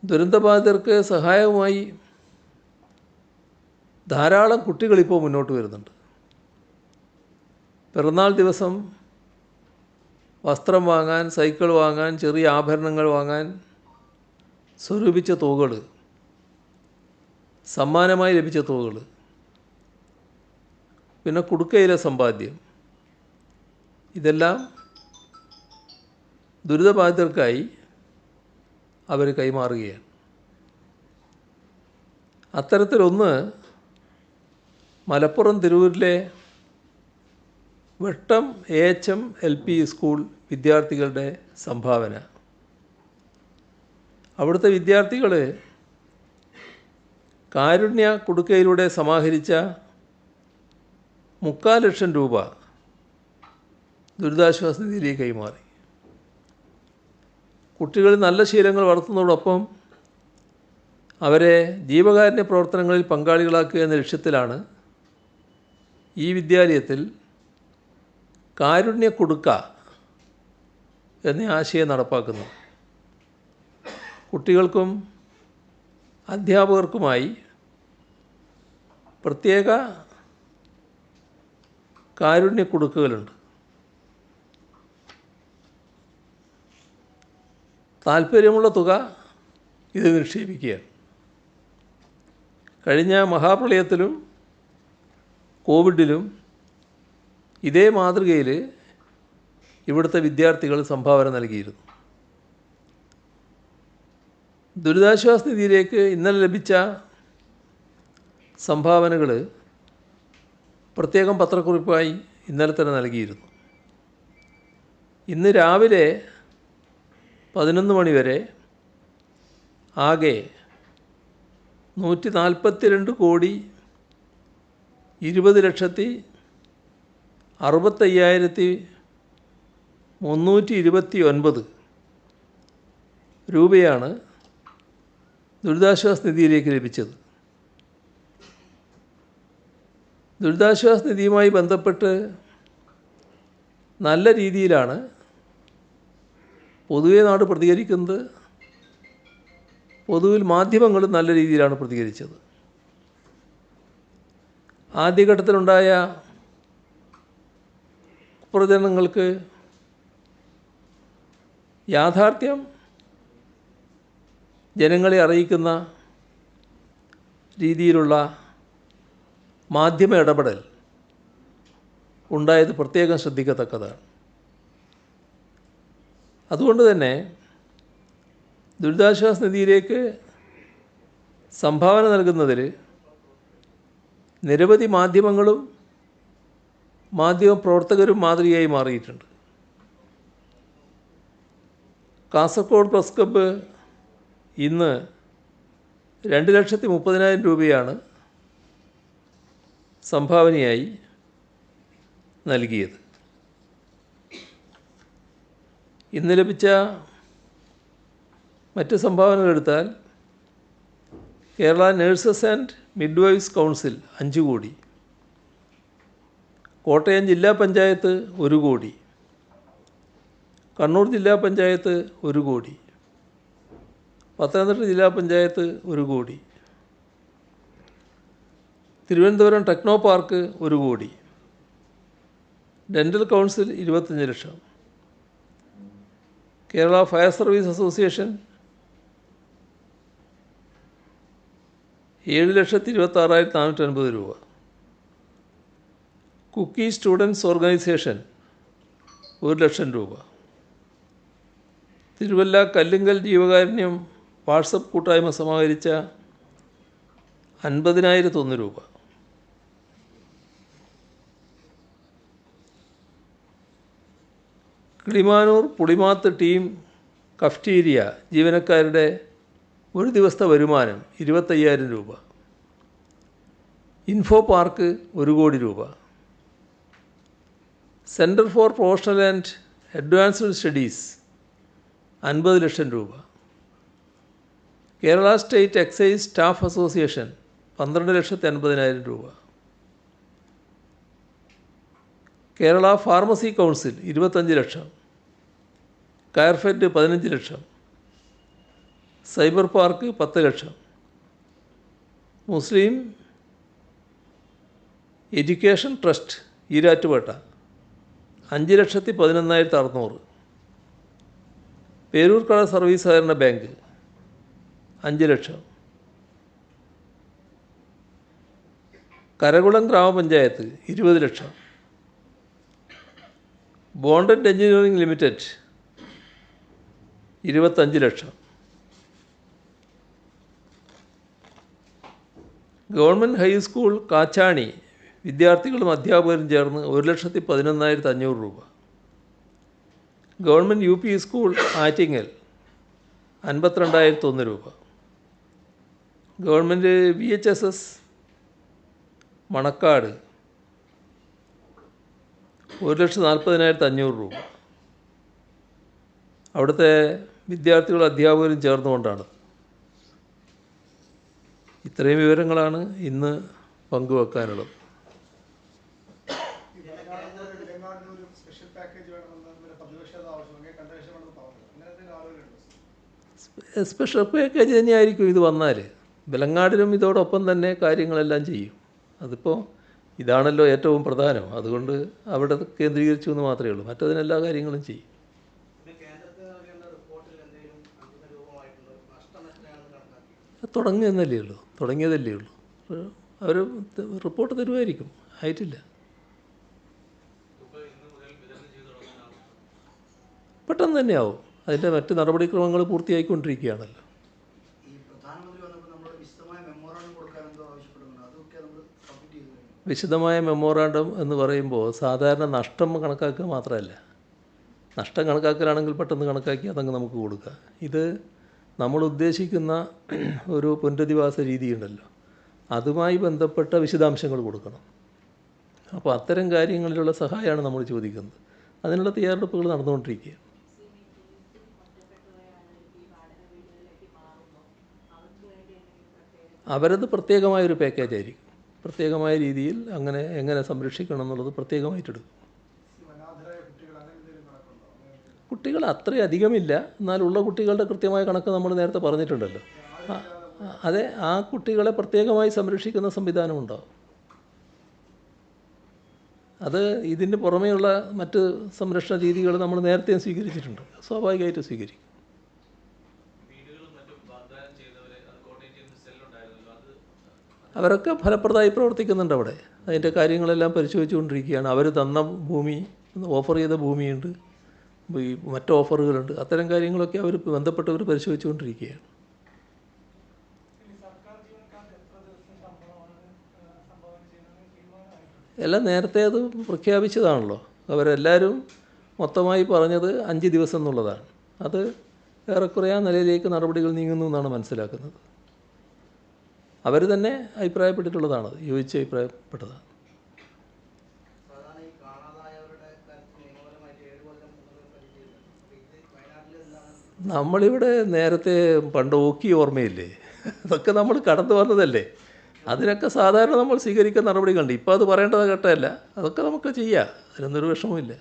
ദുരന്തബാധിതർക്ക് സഹായവുമായി ധാരാളം കുട്ടികളിപ്പോൾ മുന്നോട്ട് വരുന്നുണ്ട്. പിറന്നാൾ ദിവസം വസ്ത്രം വാങ്ങാൻ, സൈക്കിൾ വാങ്ങാൻ, ചെറിയ ആഭരണങ്ങൾ വാങ്ങാൻ സ്വരൂപിച്ച തുകകൾ, സമ്മാനമായി ലഭിച്ച തുകകൾ, പിന്നെ കുടുക്കയിലെ സമ്പാദ്യം, ഇതെല്ലാം ദുരിതബാധിതർക്കായി അവർ കൈമാറുകയാണ്. അത്തരത്തിലൊന്ന് മലപ്പുറം തിരൂരിലെ വെട്ടം AHM LP സ്കൂൾ വിദ്യാർത്ഥികളുടെ സംഭാവന. അവിടുത്തെ വിദ്യാർത്ഥികൾ കാരുണ്യ കുടുക്കയിലൂടെ സമാഹരിച്ച 3,00,000 രൂപ ദുരിതാശ്വാസ നിധിയിലേക്ക് കൈമാറി. കുട്ടികൾ നല്ല ശീലങ്ങൾ വളർത്തുന്നതോടൊപ്പം അവരെ ജീവകാരുണ്യ പ്രവർത്തനങ്ങളിൽ പങ്കാളികളാക്കുക എന്ന ലക്ഷ്യത്തിലാണ് ഈ വിദ്യാലയത്തിൽ കാരുണ്യ കുടുക്ക എന്ന ആശയം നടപ്പാക്കുന്നത്. കുട്ടികൾക്കും അധ്യാപകർക്കുമായി പ്രത്യേക കാരുണ്യ കുടുക്കുകളുണ്ട്. താല്പര്യമുള്ള തുക ഇത് നിക്ഷേപിക്കുകയാണ്. കഴിഞ്ഞ മഹാപ്രളയത്തിലും കോവിഡിലും ഇതേ മാതൃകയിൽ ഇവിടുത്തെ വിദ്യാർത്ഥികൾ സംഭാവന നൽകിയിരുന്നു. ദുരിതാശ്വാസ നിധിയിലേക്ക് ഇന്നലെ ലഭിച്ച സംഭാവനകൾ പ്രത്യേകം പത്രക്കുറിപ്പായി ഇന്നലെ തന്നെ നൽകിയിരുന്നു. ഇന്ന് രാവിലെ 11 മണി വരെ ആകെ 142 20,65,329 രൂപയാണ് ദുരിതാശ്വാസ നിധിയിലേക്ക് ലഭിച്ചത്. ദുരിതാശ്വാസ നിധിയുമായി ബന്ധപ്പെട്ട് നല്ല രീതിയിലാണ് പൊതുവെ നാട് പ്രതികരിക്കുന്നത്. പൊതുവിൽ മാധ്യമങ്ങളും നല്ല രീതിയിലാണ് പ്രതികരിച്ചത്. ആദ്യഘട്ടത്തിലുണ്ടായ പ്രചരണങ്ങൾക്ക് യാഥാർത്ഥ്യം ജനങ്ങളെ അറിയിക്കുന്ന രീതിയിലുള്ള മാധ്യമ ഇടപെടൽ ഉണ്ടായത് പ്രത്യേകം ശ്രദ്ധിക്കത്തക്കതാണ്. അതുകൊണ്ട് തന്നെ ദുരിതാശ്വാസ നിധിയിലേക്ക് സംഭാവന നൽകുന്നതിൽ നിരവധി മാധ്യമങ്ങളും മാധ്യമപ്രവർത്തകരും മാതൃകയായി മാറിയിട്ടുണ്ട്. കാസർഗോഡ് പ്രസ് ക്ലബ്ബ് ഇന്ന് 2,30,000 രൂപയാണ് സംഭാവനയായി നൽകിയത്. ഇന്ന് ലഭിച്ച മറ്റ് സംഭാവനകളെടുത്താൽ Kerala nurses and midwives council 5 crore, Kottayam ജില്ലാ പഞ്ചായത്ത് 1 കോടി, കണ്ണൂർ ജില്ലാ പഞ്ചായത്ത് 1 കോടി, പത്തനംതിട്ട ജില്ലാ പഞ്ചായത്ത് 1 കോടി, തിരുവനന്തപുരം ടെക്നോ പാർക്ക് 1 കോടി, ഡെൻ്റൽ കൗൺസിൽ 25 ലക്ഷം, കേരള ഫയർ സർവീസ് അസോസിയേഷൻ 7,26,450 രൂപ, കുക്കി സ്റ്റുഡൻസ് ഓർഗനൈസേഷൻ 1 ലക്ഷം രൂപ, തിരുവല്ല കല്ലുങ്കൽ ജീവകാരുണ്യം വാട്സപ്പ് കൂട്ടായ്മ സമാഹരിച്ച 50,001 രൂപ, കിളിമാനൂർ പുളിമാത്ത് ടീം കഫ്റ്റീരിയ ജീവനക്കാരുടെ ഒരു ദിവസത്തെ വരുമാനം 25,000 രൂപ, ഇൻഫോ പാർക്ക് 1 കോടി രൂപ, centre for professional and advanced studies 50 lakh രൂപ, Kerala state excise staff association 12,80,000 രൂപ, Kerala pharmacy council 25 lakh, Coirfed 15 lakh, cyber park 10 lakh, Muslim education trust Erattupetta 5,11,600, Peroorkada service സഹകരണ ബാങ്ക് 5 ലക്ഷം, കരകുളം ഗ്രാമപഞ്ചായത്ത് 20 lakh, bonded engineering limited 25 lakh, government high school Kachani വിദ്യാർത്ഥികളും അധ്യാപകരും ചേർന്ന് 1,11,500 രൂപ, government U P school Attingal 52,001 രൂപ, ഗവൺമെൻറ് VHSS മണക്കാട് 1,40,500 രൂപ. അവിടുത്തെ വിദ്യാർത്ഥികളും അധ്യാപകരും ചേർന്നുകൊണ്ടാണ്. ഇത്രയും വിവരങ്ങളാണ് ഇന്ന് പങ്കുവെക്കാനുള്ളത്. സ്പെഷ്യൽ പാക്കേജ് തന്നെയായിരിക്കും ഇത് വന്നാൽ. വെലങ്ങാടിനും ഇതോടൊപ്പം തന്നെ കാര്യങ്ങളെല്ലാം ചെയ്യും. അതിപ്പോൾ ഇതാണല്ലോ ഏറ്റവും പ്രധാനം. അതുകൊണ്ട് അവിടെ കേന്ദ്രീകരിച്ചു എന്ന് മാത്രമേ ഉള്ളൂ. മറ്റതിനെല്ലാ കാര്യങ്ങളും ചെയ്യും. തുടങ്ങിയെന്നല്ലേ ഉള്ളൂ, തുടങ്ങിയതല്ലേ ഉള്ളൂ. അവർ റിപ്പോർട്ട് തരുമായിരിക്കും, ആയിട്ടില്ല. പെട്ടെന്ന് തന്നെയാവും. അതിൻ്റെ മറ്റ് നടപടിക്രമങ്ങൾ പൂർത്തിയായിക്കൊണ്ടിരിക്കുകയാണല്ലോ. വിശദമായ മെമ്മോറാണ്ടം എന്ന് പറയുമ്പോൾ സാധാരണ നഷ്ടം കണക്കാക്കുക മാത്രമല്ല, നഷ്ടം കണക്കാക്കലാണെങ്കിൽ പെട്ടെന്ന് കണക്കാക്കി അതങ്ങ് നമുക്ക് കൊടുക്കുക. ഇത് നമ്മൾ ഉദ്ദേശിക്കുന്ന ഒരു പുനരധിവാസ രീതിയുണ്ടല്ലോ, അതുമായി ബന്ധപ്പെട്ട വിശദാംശങ്ങൾ കൊടുക്കണം. അപ്പോൾ അത്തരം കാര്യങ്ങളിലുള്ള സഹായമാണ് നമ്മൾ ചോദിക്കുന്നത്. അതിനുള്ള തയ്യാറെടുപ്പുകൾ നടന്നുകൊണ്ടിരിക്കുകയാണ്. അവരത് പ്രത്യേകമായൊരു പാക്കേജ് ആയിരിക്കും. പ്രത്യേകമായ രീതിയിൽ എങ്ങനെ സംരക്ഷിക്കണം എന്നുള്ളത് പ്രത്യേകമായിട്ടെടുക്കും. കുട്ടികൾ അത്രയും അധികമില്ല, എന്നാലുള്ള കുട്ടികളുടെ കൃത്യമായ കണക്ക് നമ്മൾ നേരത്തെ പറഞ്ഞിട്ടുണ്ടല്ലോ. അതെ, ആ കുട്ടികളെ പ്രത്യേകമായി സംരക്ഷിക്കുന്ന സംവിധാനമുണ്ടാവും. അത് ഇതിന് പുറമേയുള്ള മറ്റ് സംരക്ഷണ രീതികൾ നമ്മൾ നേരത്തെയും സ്വീകരിച്ചിട്ടുണ്ട്, സ്വാഭാവികമായിട്ട് സ്വീകരിക്കും. അവരൊക്കെ ഫലപ്രദമായി പ്രവർത്തിക്കുന്നുണ്ട് അവിടെ. അതിൻ്റെ കാര്യങ്ങളെല്ലാം പരിശോധിച്ചുകൊണ്ടിരിക്കുകയാണ്. അവർ തന്ന ഭൂമി, ഓഫർ ചെയ്ത ഭൂമിയുണ്ട്, ഈ മറ്റ് ഓഫറുകളുണ്ട്. അത്തരം കാര്യങ്ങളൊക്കെ അവർ ബന്ധപ്പെട്ടവർ പരിശോധിച്ചുകൊണ്ടിരിക്കുകയാണ്. എല്ലാം നേരത്തെ അത് പ്രഖ്യാപിച്ചതാണല്ലോ. അവരെല്ലാവരും മൊത്തമായി പറഞ്ഞത് 5 ദിവസം എന്നുള്ളതാണ്. അത് ഏറെക്കുറെ ആ നിലയിലേക്ക് നടപടികൾ നീങ്ങുന്നു എന്നാണ് മനസ്സിലാക്കുന്നത്. അവർ തന്നെ അഭിപ്രായപ്പെട്ടിട്ടുള്ളതാണ്, യോജിച്ച് അഭിപ്രായപ്പെട്ടതാണ്. നമ്മളിവിടെ നേരത്തെ പണ്ട് ഓക്കി ഓർമ്മയില്ലേ, അതൊക്കെ നമ്മൾ കടന്നു വന്നതല്ലേ. അതിനൊക്കെ സാധാരണ നമ്മൾ സ്വീകരിക്കുന്ന നടപടികളുണ്ട്. ഇപ്പോൾ അത് പറയേണ്ടത് ഘട്ടമല്ല, അതൊക്കെ നമുക്ക് ചെയ്യാം, അതിനൊന്നൊരു വിഷമമില്ല.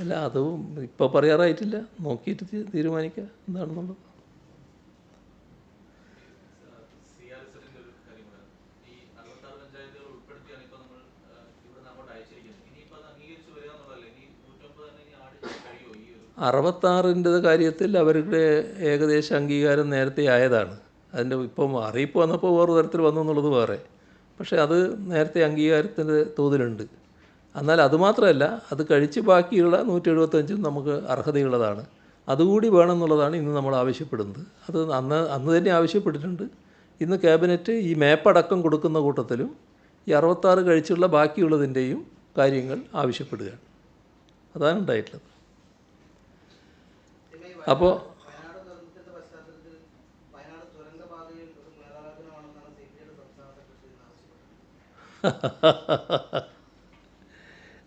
അല്ല, അതും ഇപ്പോൾ പറയാറായിട്ടില്ല, നോക്കിയിട്ട് തീരുമാനിക്കാം എന്താണെന്നുള്ളത്. അറുപത്താറിൻ്റെ കാര്യത്തിൽ അവരുടെ ഏകദേശ അംഗീകാരം നേരത്തെ ആയതാണ്. അതിൻ്റെ ഇപ്പം അറിയിപ്പ് വന്നപ്പോൾ വേറെ തരത്തിൽ വന്നു എന്നുള്ളത് വേറെ. പക്ഷേ അത് നേരത്തെ അംഗീകാരത്തിൻ്റെ തോതിലുണ്ട്. എന്നാൽ അതുമാത്രമല്ല, അത് കഴിച്ച് ബാക്കിയുള്ള 175 നമുക്ക് അർഹതയുള്ളതാണ്. അതുകൂടി വേണമെന്നുള്ളതാണ് ഇന്ന് നമ്മൾ ആവശ്യപ്പെടുന്നത്. അത് അന്ന് തന്നെ ആവശ്യപ്പെട്ടിട്ടുണ്ട്. ഇന്ന് ക്യാബിനറ്റ് ഈ മാപ്പടക്കം കൊടുക്കുന്ന കൂട്ടത്തിലും ഈ 66 കഴിച്ചുള്ള ബാക്കിയുള്ളതിൻ്റെയും കാര്യങ്ങൾ ആവശ്യപ്പെടുകയാണ്. അതാണ് ഉണ്ടായിട്ടുള്ളത്. അപ്പോൾ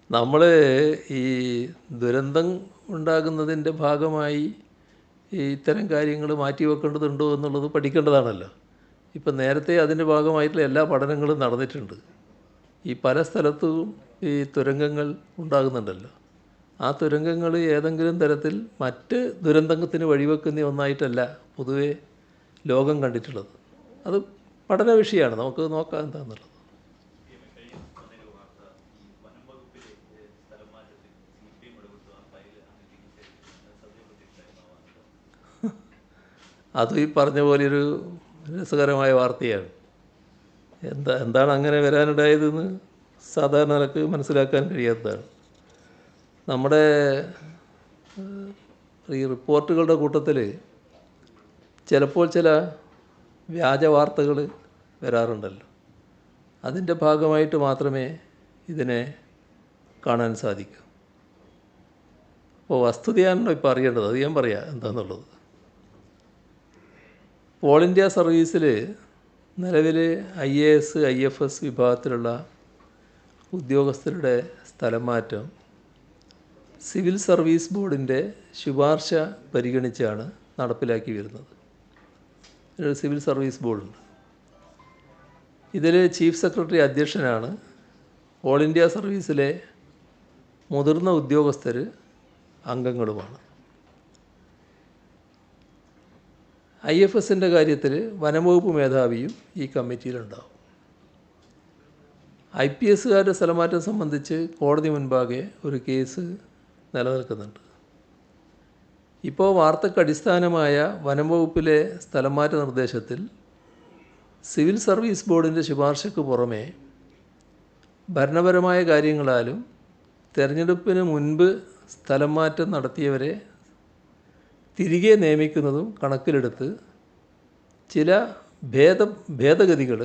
നമ്മൾ ഈ ദുരന്തം ഉണ്ടാകുന്നതിൻ്റെ ഭാഗമായി ഈ ഇത്തരം കാര്യങ്ങൾ മാറ്റിവെക്കേണ്ടതുണ്ടോ എന്നുള്ളത് പഠിക്കേണ്ടതാണല്ലോ. ഇപ്പം നേരത്തെ അതിൻ്റെ ഭാഗമായിട്ടുള്ള എല്ലാ പഠനങ്ങളും നടന്നിട്ടുണ്ട്. ഈ പല സ്ഥലത്തും ഈ തുരങ്കങ്ങൾ ഉണ്ടാകുന്നുണ്ടല്ലോ. ആ തുരങ്കങ്ങൾ ഏതെങ്കിലും തരത്തിൽ മറ്റ് ദുരന്തത്തിന് വഴിവെക്കുന്ന ഒന്നായിട്ടല്ല പൊതുവെ ലോകം കണ്ടിട്ടുള്ളത്. അത് പഠന വിഷയമാണ്, നമുക്ക് നോക്കാം എന്താണെന്നുള്ളത്. അതും ഈ പറഞ്ഞ പോലെ ഒരു രസകരമായ വാർത്തയാണ്. എന്താണ് അങ്ങനെ വരാനിടയതെന്ന് സാധാരണ നിലക്ക് മനസ്സിലാക്കാൻ കഴിയാത്തതാണ്. നമ്മുടെ ഈ റിപ്പോർട്ടുകളുടെ കൂട്ടത്തിൽ ചിലപ്പോൾ ചില വ്യാജ വാർത്തകൾ വരാറുണ്ടല്ലോ. അതിൻ്റെ ഭാഗമായിട്ട് മാത്രമേ ഇതിനെ കാണാൻ സാധിക്കൂ. അപ്പോൾ വസ്തുതയാണല്ലോ ഇപ്പോൾ അറിയേണ്ടത്, അത് ഞാൻ പറയാം എന്താണെന്നുള്ളത്. ഓൾ ഇന്ത്യ സർവീസിൽ നിലവിൽ IAS IFS വിഭാഗത്തിലുള്ള ഉദ്യോഗസ്ഥരുടെ സ്ഥലം മാറ്റം സിവിൽ സർവീസ് ബോർഡിൻ്റെ ശുപാർശ പരിഗണിച്ചാണ് നടപ്പിലാക്കി വരുന്നത്. ഒരു സിവിൽ സർവീസ് ബോർഡുണ്ട്. ഇതിൽ ചീഫ് സെക്രട്ടറി അധ്യക്ഷനാണ്. ഓൾ ഇന്ത്യ സർവീസിലെ മുതിർന്ന ഉദ്യോഗസ്ഥർ അംഗങ്ങളുമാണ്. IFSൻ്റെ കാര്യത്തിൽ വനംവകുപ്പ് മേധാവിയും ഈ കമ്മിറ്റിയിലുണ്ടാവും. IPSകാരുടെ സ്ഥലമാറ്റം സംബന്ധിച്ച് കോടതി മുൻപാകെ ഒരു കേസ് നിലനിൽക്കുന്നുണ്ട്. ഇപ്പോൾ വാർത്തയ്ക്ക് അടിസ്ഥാനമായ വനംവകുപ്പിലെ സ്ഥലമാറ്റ നിർദ്ദേശത്തിൽ സിവിൽ സർവീസ് ബോർഡിൻ്റെ ശുപാർശയ്ക്ക് പുറമെ ഭരണപരമായ കാര്യങ്ങളാലും തെരഞ്ഞെടുപ്പിന് മുൻപ് സ്ഥലം മാറ്റം നടത്തിയവരെ തിരികെ നിയമിക്കുന്നതും കണക്കിലെടുത്ത് ചില ഭേദഗതികൾ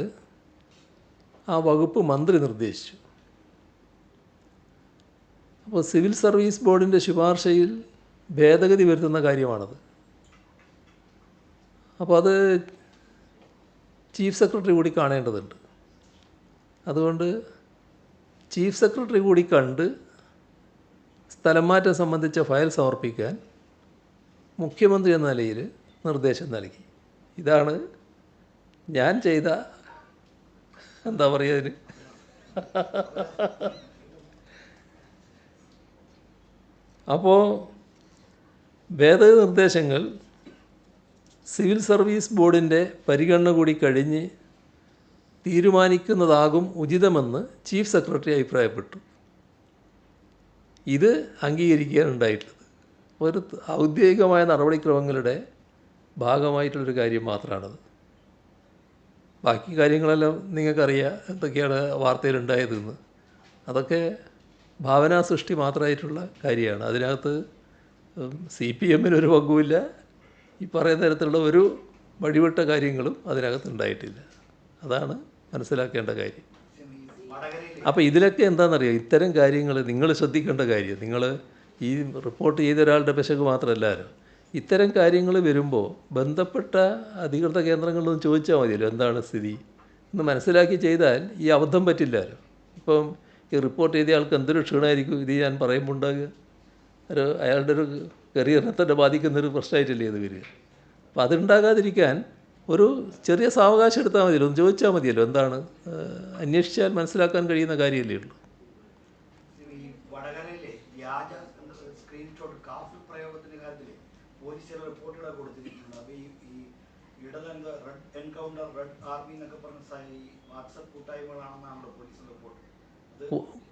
ആ വകുപ്പ് മന്ത്രി നിർദ്ദേശിച്ചു. അപ്പോൾ സിവിൽ സർവീസ് ബോർഡിൻ്റെ ശുപാർശയിൽ ഭേദഗതി വരുത്തുന്ന കാര്യമാണത്. അപ്പോൾ അത് ചീഫ് സെക്രട്ടറി കൂടി കാണേണ്ടതുണ്ട്. അതുകൊണ്ട് ചീഫ് സെക്രട്ടറി കൂടി കണ്ട് സ്ഥലം മാറ്റം സംബന്ധിച്ച ഫയൽ സമർപ്പിക്കാൻ മുഖ്യമന്ത്രി എന്ന നിലയിൽ നിർദ്ദേശം നൽകി. ഇതാണ് ഞാൻ ചെയ്ത എന്താ പറയുക അതിന് അപ്പോൾ ഭേദഗതി നിർദ്ദേശങ്ങൾ സിവിൽ സർവീസ് ബോർഡിൻ്റെ പരിഗണന കൂടി കഴിഞ്ഞ് തീരുമാനിക്കുന്നതാകും ഉചിതമെന്ന് ചീഫ് സെക്രട്ടറി അഭിപ്രായപ്പെട്ടു. ഇത് അംഗീകരിക്കാനുണ്ടായിട്ടുള്ളത് ഒരു ഔദ്യോഗികമായ നടപടിക്രമങ്ങളുടെ ഭാഗമായിട്ടുള്ളൊരു കാര്യം മാത്രമാണത്. ബാക്കി കാര്യങ്ങളെല്ലാം നിങ്ങൾക്കറിയാം എന്തൊക്കെയാണ് വാർത്തയിലുണ്ടായതെന്ന്. അതൊക്കെ ഭാവനാ സൃഷ്ടി മാത്രമായിട്ടുള്ള കാര്യമാണ്. അതിനകത്ത് CPMനൊരു പങ്കുമില്ല. ഈ പറയുന്ന തരത്തിലുള്ള ഒരു വഴിവിട്ട കാര്യങ്ങളും അതിനകത്തുണ്ടായിട്ടില്ല. അതാണ് മനസ്സിലാക്കേണ്ട കാര്യം. അപ്പോൾ ഇതിലൊക്കെ എന്താണെന്നറിയാം, ഇത്തരം കാര്യങ്ങൾ നിങ്ങൾ ശ്രദ്ധിക്കേണ്ട കാര്യം, നിങ്ങൾ ഈ റിപ്പോർട്ട് ചെയ്ത ഒരാളുടെ പിശക് മാത്രമല്ലല്ലോ, ഇത്തരം കാര്യങ്ങൾ വരുമ്പോൾ ബന്ധപ്പെട്ട അധികൃത കേന്ദ്രങ്ങളിലൊന്നും ചോദിച്ചാൽ മതിയല്ലോ എന്താണ് സ്ഥിതി എന്ന് മനസ്സിലാക്കി ചെയ്താൽ ഈ അബദ്ധം പറ്റില്ലല്ലോ. ഇപ്പം ഈ റിപ്പോർട്ട് ചെയ്ത ആൾക്ക് എന്തൊരു ക്ഷീണമായിരിക്കും ഇത് ഞാൻ പറയുമ്പോൾ ഉണ്ടാകുക. അയാളുടെ ഒരു കരിയറിനെ തന്നെ ബാധിക്കുന്നൊരു പ്രശ്നമായിട്ടല്ലേ ഇത് വരിക. അപ്പോൾ അതുണ്ടാകാതിരിക്കാൻ ഒരു ചെറിയ സാവകാശം എടുത്താൽ മതിയല്ലോ, ഒന്ന് ചോദിച്ചാൽ മതിയല്ലോ എന്താണ്, അന്വേഷിച്ചാൽ മനസ്സിലാക്കാൻ കഴിയുന്ന കാര്യമല്ലേ ഉള്ളൂ.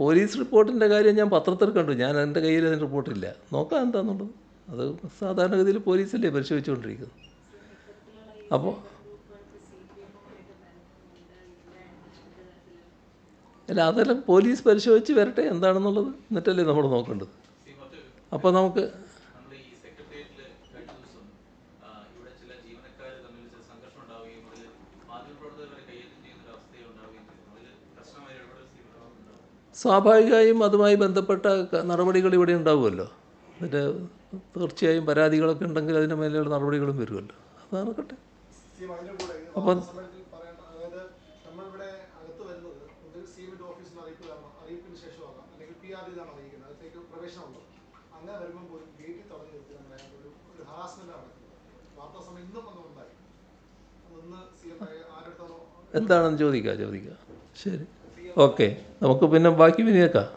പോലീസ് റിപ്പോർട്ടിൻ്റെ കാര്യം ഞാൻ പത്രത്തിൽ കണ്ടു. ഞാൻ എൻ്റെ കയ്യിൽ അതിന് റിപ്പോർട്ടില്ല, നോക്കാം എന്താണെന്നുള്ളത്. അത് സാധാരണഗതിയിൽ പോലീസല്ലേ പരിശോധിച്ചുകൊണ്ടിരിക്കുന്നത്. അപ്പോൾ അല്ല, അതെല്ലാം പോലീസ് പരിശോധിച്ച് വരട്ടെ എന്താണെന്നുള്ളത്, എന്നിട്ടല്ലേ നമ്മൾ നോക്കേണ്ടത്. അപ്പോൾ നമുക്ക് സ്വാഭാവികമായും അതുമായി ബന്ധപ്പെട്ട നടപടികൾ ഇവിടെ ഉണ്ടാവുമല്ലോ. എന്നിട്ട് തീർച്ചയായും പരാതികളൊക്കെ ഉണ്ടെങ്കിൽ അതിൻ്റെ മേലെയുള്ള നടപടികളും വരുമല്ലോ. അത് നടക്കട്ടെ. അപ്പം എന്താണെന്ന് ചോദിക്കാം. ശരി, ഓക്കെ, നമുക്ക് പിന്നെ ബാക്കി വിനിയേക്കാം.